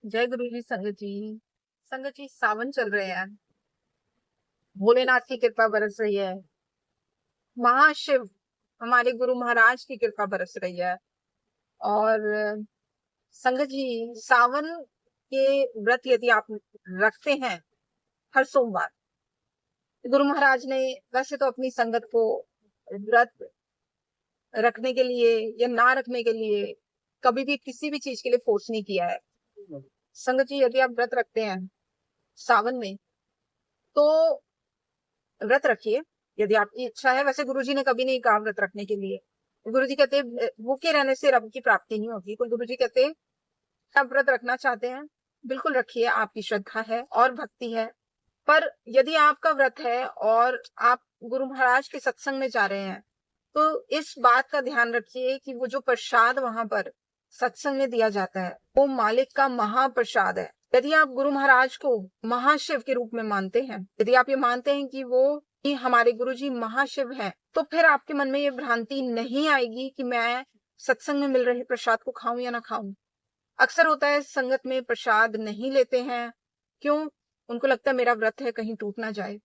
जय गुरु जी। संगत जी, संगत जी, सावन चल रहे हैं। भोलेनाथ की कृपा बरस रही है। महाशिव हमारे गुरु महाराज की कृपा बरस रही है। और संगत जी, सावन के व्रत यदि आप रखते हैं हर सोमवार, गुरु महाराज ने वैसे तो अपनी संगत को व्रत रखने के लिए या ना रखने के लिए कभी भी किसी भी चीज के लिए फोर्स नहीं किया है। संगत जी, यदि आप व्रत रखते हैं सावन में तो व्रत रखिए यदि आपकी इच्छा है। वैसे गुरुजी ने कभी नहीं कहा व्रत रखने के लिए। गुरुजी कहते भूखे रहने से रब की प्राप्ति नहीं होगी। कोई गुरुजी कहते आप व्रत रखना चाहते हैं, बिल्कुल रखिए, आपकी श्रद्धा है और भक्ति है। पर यदि आपका व्रत है और आप गुरु महाराज के सत्संग में जा रहे हैं तो इस बात का ध्यान रखिए कि वो जो प्रसाद वहां पर सत्संग में दिया जाता है वो मालिक का महाप्रसाद है। यदि आप गुरु महाराज को महाशिव के रूप में मानते हैं, यदि आप ये मानते हैं कि वो कि हमारे गुरुजी महाशिव हैं, तो फिर आपके मन में ये भ्रांति नहीं आएगी कि मैं सत्संग में मिल रहे प्रसाद को खाऊं या ना खाऊं। अक्सर होता है संगत में प्रसाद नहीं लेते हैं, क्यों? उनको लगता है मेरा व्रत है, कहीं टूट ना जाए।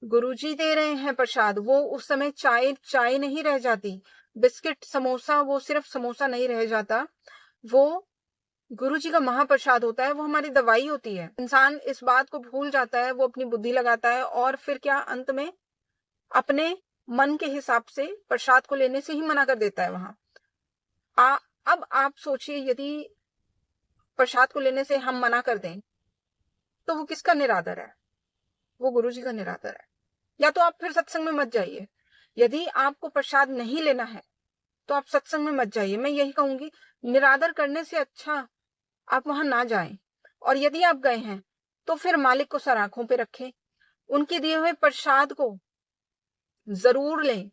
गुरुजी दे रहे हैं प्रसाद, वो उस समय चाय चाय नहीं रह जाती, बिस्किट समोसा वो सिर्फ समोसा नहीं रह जाता, वो गुरुजी का महाप्रसाद होता है, वो हमारी दवाई होती है। इंसान इस बात को भूल जाता है, वो अपनी बुद्धि लगाता है और फिर क्या अंत में अपने मन के हिसाब से प्रसाद को लेने से ही मना कर देता है वहां। अब आप सोचिए, यदि प्रसाद को लेने से हम मना कर दें तो वो किसका निरादर है? वो गुरुजी का निरादर है। या तो आप फिर सत्संग में मत जाइए। यदि आपको प्रसाद नहीं लेना है तो आप सत्संग में मत जाइए। मैं यही कहूंगी, निरादर करने से अच्छा आप वहां ना जाएं। और यदि आप गए हैं तो फिर मालिक को सर आंखों पे रखें, उनके दिए हुए प्रसाद को जरूर लें,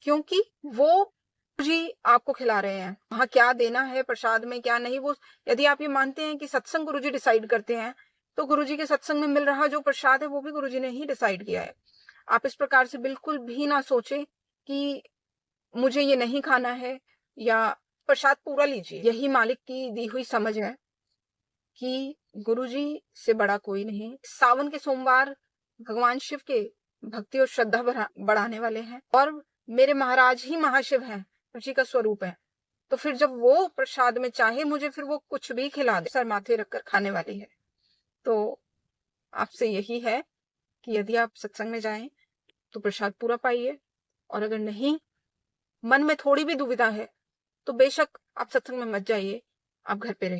क्योंकि वो जी आपको खिला रहे हैं। वहां क्या देना है प्रसाद में क्या नहीं, वो यदि आप ये मानते हैं कि सत्संग गुरुजी डिसाइड करते हैं तो गुरुजी के सत्संग में मिल रहा जो प्रसाद है वो भी गुरुजी ने ही डिसाइड किया है। आप इस प्रकार से बिल्कुल भी ना सोचे कि मुझे ये नहीं खाना है, या प्रसाद पूरा लीजिए। यही मालिक की दी हुई समझ है कि गुरुजी से बड़ा कोई नहीं। सावन के सोमवार भगवान शिव के भक्ति और श्रद्धा बढ़ाने वाले हैं, और मेरे महाराज ही महाशिव हैं, उसी का स्वरूप है। तो फिर जब वो प्रसाद में चाहे मुझे फिर वो कुछ भी खिला दे, सर माथे रखकर खाने वाली है। तो आपसे यही है कि यदि आप सत्संग में जाएं तो प्रसाद पूरा पाइए, और अगर नहीं, मन में थोड़ी भी दुविधा है, तो बेशक आप सत्संग में मत जाइए, आप घर पे रहिए।